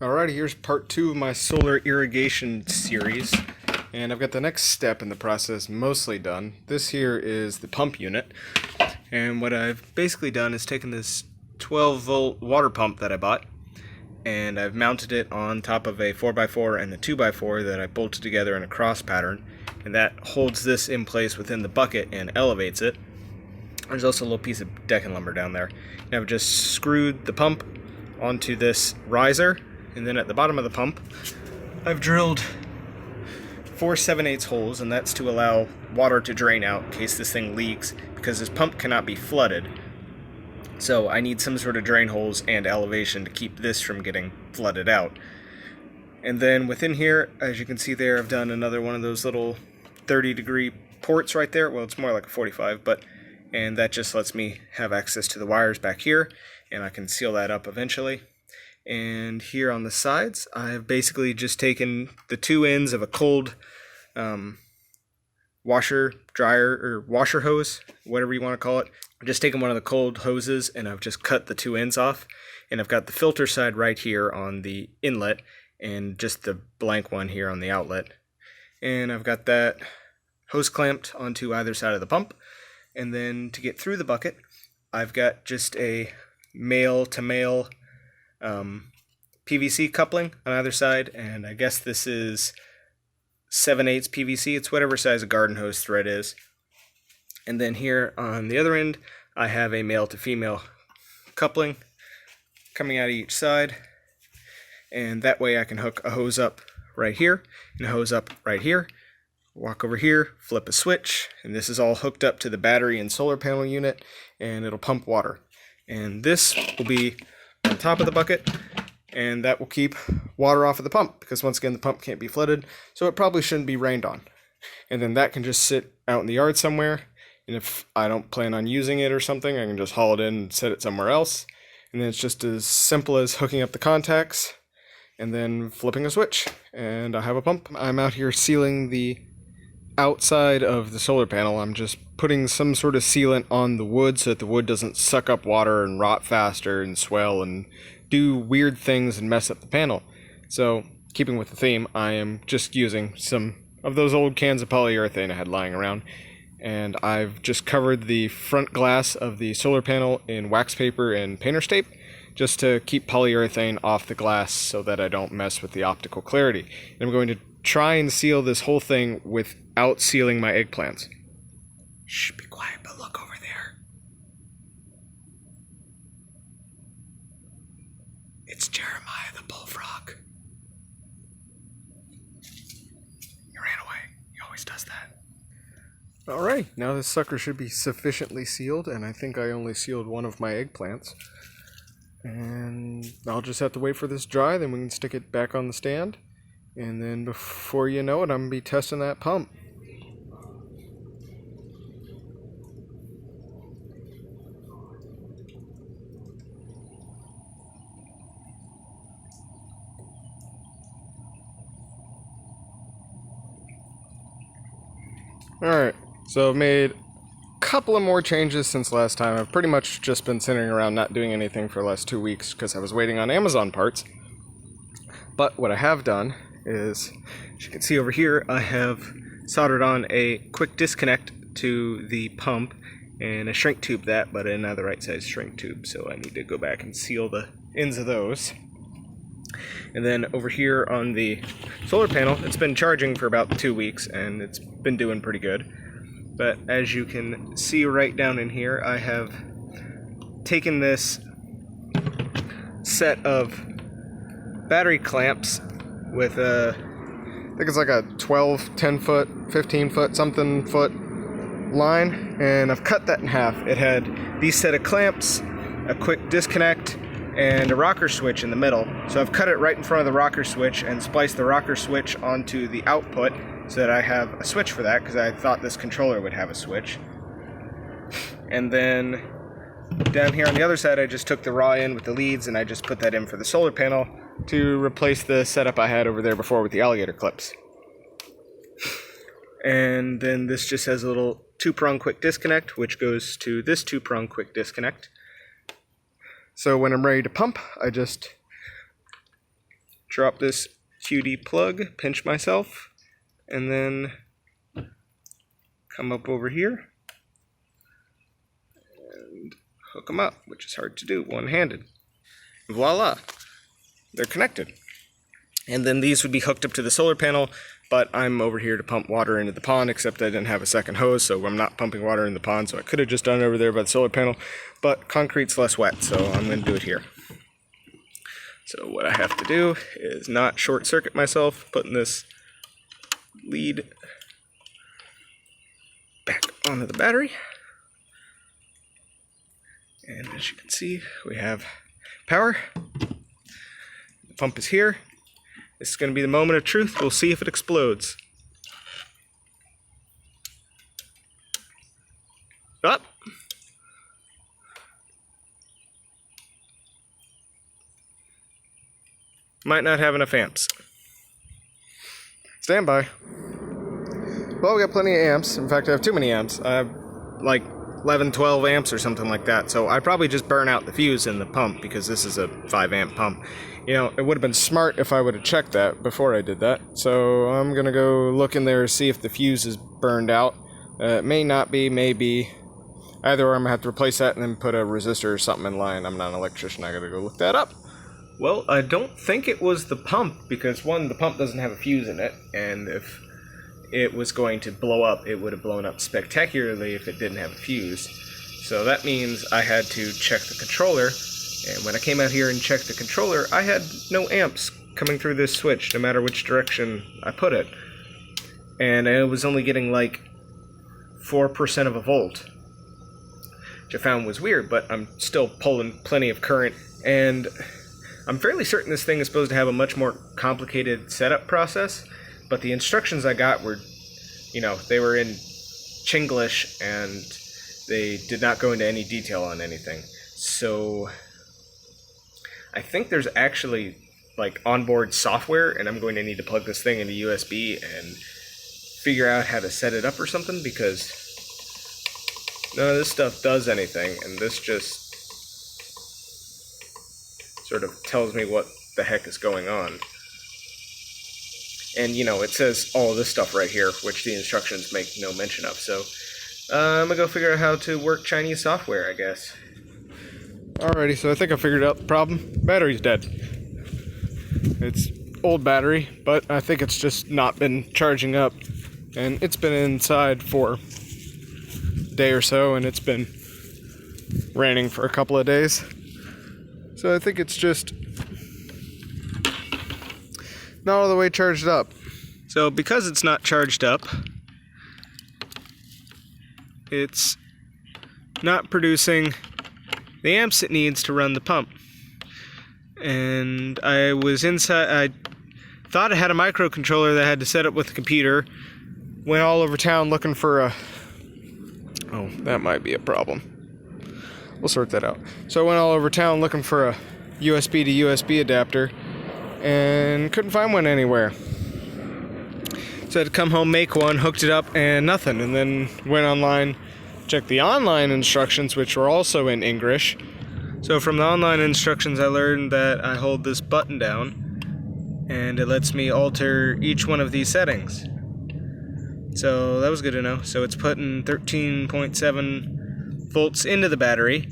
Alrighty, here's part 2 of my solar irrigation series, and I've got the next step in the process mostly done. This here is the pump unit, and what I've basically done is taken this 12-volt water pump that I bought, and I've mounted it on top of a 4x4 and a 2x4 that I bolted together in a cross pattern, and that holds this in place within the bucket and elevates it. There's also a little piece of decking lumber down there. And I've just screwed the pump onto this riser, and then at the bottom of the pump I've drilled 4 7/8 holes, and that's to allow water to drain out in case this thing leaks, because this pump cannot be flooded. So I need some sort of drain holes and elevation to keep this from getting flooded out. And then within here, as you can see there, I've done another one of those little 30-degree ports right there. Well, it's more like a 45, and that just lets me have access to the wires back here, and I can seal that up eventually. And here on the sides, I've basically just taken the two ends of a cold washer, dryer, or washer hose, whatever you want to call it. I've just taken one of the cold hoses and I've just cut the two ends off. And I've got the filter side right here on the inlet and just the blank one here on the outlet. And I've got that hose clamped onto either side of the pump. And then to get through the bucket, I've got just a male-to-male PVC coupling on either side, and I guess this is 7/8 PVC. It's whatever size a garden hose thread is. And then here on the other end, I have a male to female coupling coming out of each side, and that way I can hook a hose up right here and a hose up right here. Walk over here, flip a switch, and this is all hooked up to the battery and solar panel unit, and it'll pump water. And this will be on top of the bucket, and that will keep water off of the pump, because once again the pump can't be flooded, so it probably shouldn't be rained on. And then that can just sit out in the yard somewhere, and if I don't plan on using it or something, I can just haul it in and set it somewhere else. And then it's just as simple as hooking up the contacts and then flipping a switch, and I have a pump. I'm out here sealing the outside of the solar panel. I'm just putting some sort of sealant on the wood so that the wood doesn't suck up water and rot faster and swell and do weird things and mess up the panel. So, keeping with the theme, I am just using some of those old cans of polyurethane I had lying around, and I've just covered the front glass of the solar panel in wax paper and painter's tape, just to keep polyurethane off the glass so that I don't mess with the optical clarity. And I'm going to try and seal this whole thing without sealing my eggplants. Shh, be quiet, but look over there. It's Jeremiah the bullfrog. He ran away. He always does that. Alright, now this sucker should be sufficiently sealed, and I think I only sealed one of my eggplants. And I'll just have to wait for this dry, then we can stick it back on the stand. And then before you know it, I'm going to be testing that pump. Alright, so I've made a couple of more changes since last time. I've pretty much just been sitting around not doing anything for the last 2 weeks because I was waiting on Amazon parts. But what I have done is, as you can see over here, I have soldered on a quick disconnect to the pump and a shrink tube that, but not the right size shrink tube, so I need to go back and seal the ends of those. And then over here on the solar panel, it's been charging for about 2 weeks and it's been doing pretty good. But as you can see right down in here, I have taken this set of battery clamps with I think it's like a 12, 10 foot, 15 foot, something foot line, and I've cut that in half. It had these set of clamps, a quick disconnect, and a rocker switch in the middle. So I've cut it right in front of the rocker switch and spliced the rocker switch onto the output so that I have a switch for that, because I thought this controller would have a switch. And then down here on the other side, I just took the raw end with the leads and I just put that in for the solar panel to replace the setup I had over there before with the alligator clips. And then this just has a little 2-prong quick disconnect, which goes to this 2-prong quick disconnect. So when I'm ready to pump, I just drop this QD plug, pinch myself, and then come up over here and hook them up, which is hard to do one-handed. Voila, they're connected. And then these would be hooked up to the solar panel, but I'm over here to pump water into the pond, except I didn't have a second hose, so I'm not pumping water in the pond, so I could have just done it over there by the solar panel, but concrete's less wet, so I'm going to do it here. So what I have to do is not short circuit myself, putting this lead back onto the battery. And as you can see, we have power. The pump is here. This is going to be the moment of truth. We'll see if it explodes. Up. Might not have enough amps. Stand by. Well, we got plenty of amps. In fact, I have too many amps. I have like 11, 12 amps or something like that. So I probably just burn out the fuse in the pump because this is a 5 amp pump. You know, it would have been smart if I would have checked that before I did that. So I'm going to go look in there, see if the fuse is burned out. It may not be, maybe. Either or I'm going to have to replace that and then put a resistor or something in line. I'm not an electrician. I got to go look that up. Well, I don't think it was the pump because, one, the pump doesn't have a fuse in it, and if it was going to blow up, it would have blown up spectacularly if it didn't have a fuse. So that means I had to check the controller, and when I came out here and checked the controller, I had no amps coming through this switch, no matter which direction I put it. And I was only getting like 4% of a volt, which I found was weird, but I'm still pulling plenty of current, and I'm fairly certain this thing is supposed to have a much more complicated setup process, but the instructions I got were, you know, they were in Chinglish and they did not go into any detail on anything. So I think there's actually like onboard software, and I'm going to need to plug this thing into USB and figure out how to set it up or something, because none of this stuff does anything, and this just sort of tells me what the heck is going on. And, you know, it says all of this stuff right here, which the instructions make no mention of. So, I'm gonna go figure out how to work Chinese software, I guess. Alrighty, so I think I figured out the problem. Battery's dead. It's old battery, but I think it's just not been charging up. And it's been inside for a day or so, and it's been raining for a couple of days. So I think it's just not all the way charged up. So because it's not charged up, it's not producing the amps it needs to run the pump. And I was inside, I thought I had a microcontroller that I had to set up with the computer. Went all over town looking for a, oh, that might be a problem. We'll sort that out. So I went all over town looking for a USB to USB adapter and couldn't find one anywhere. So I had to come home, make one, hooked it up, and nothing. And then went online, checked the online instructions, which were also in English. So from the online instructions, I learned that I hold this button down and it lets me alter each one of these settings. So that was good to know. So it's putting 13.7 volts into the battery,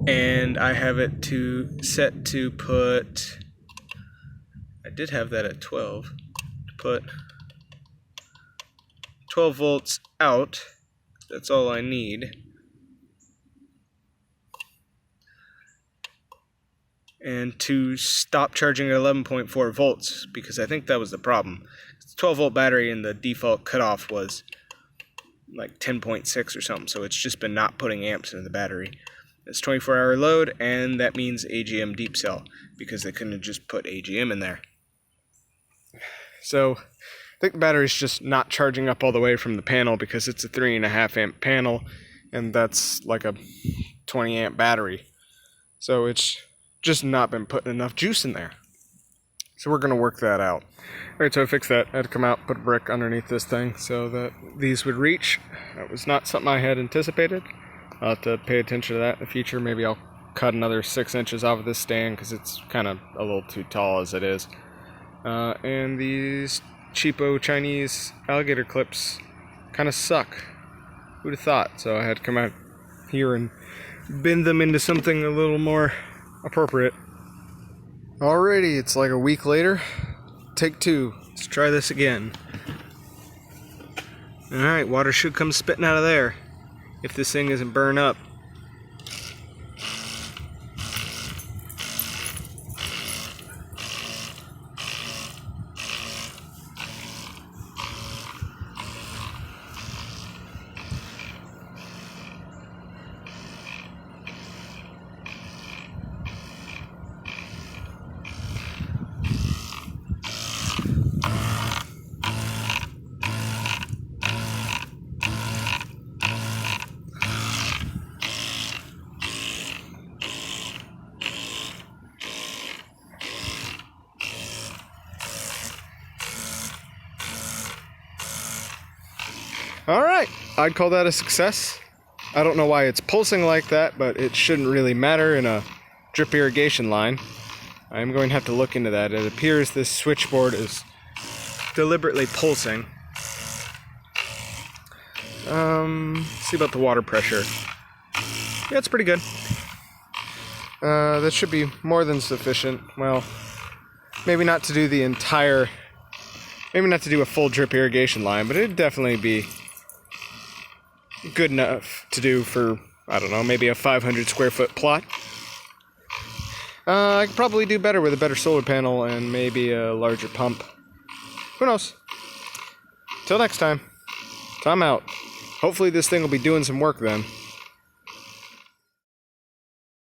and I have it set to put, I did have that at 12, to put 12 volts out. That's all I need. And to stop charging at 11.4 volts, because I think that was the problem. It's a 12 volt battery and the default cutoff was like 10.6 or something, so it's just been not putting amps into the battery. It's 24-hour load, and that means AGM deep cell, because they couldn't have just put AGM in there. So I think the battery's just not charging up all the way from the panel, because it's a 3.5 amp panel, and that's like a 20 amp battery. So it's just not been putting enough juice in there. So we're going to work that out. Alright, so I fixed that. I had to come out, put a brick underneath this thing so that these would reach. That was not something I had anticipated. I'll have to pay attention to that in the future. Maybe I'll cut another 6 inches off of this stand because it's kind of a little too tall as it is. And these cheapo Chinese alligator clips kind of suck. Who'd have thought? So I had to come out here and bend them into something a little more appropriate. Alrighty, it's like a week later. Take 2. Let's try this again. Alright, water should come spitting out of there if this thing isn't burned up. Alright, I'd call that a success. I don't know why it's pulsing like that, but it shouldn't really matter in a drip irrigation line. I'm going to have to look into that. It appears this switchboard is deliberately pulsing. See about the water pressure. Yeah, it's pretty good. That should be more than sufficient. Well, maybe not to do the entire... Maybe not to do a full drip irrigation line, but it'd definitely be good enough to do for, I don't know, maybe a 500 square foot plot. I could probably do better with a better solar panel and maybe a larger pump. Who knows? Till next time. Time out. Hopefully this thing will be doing some work then.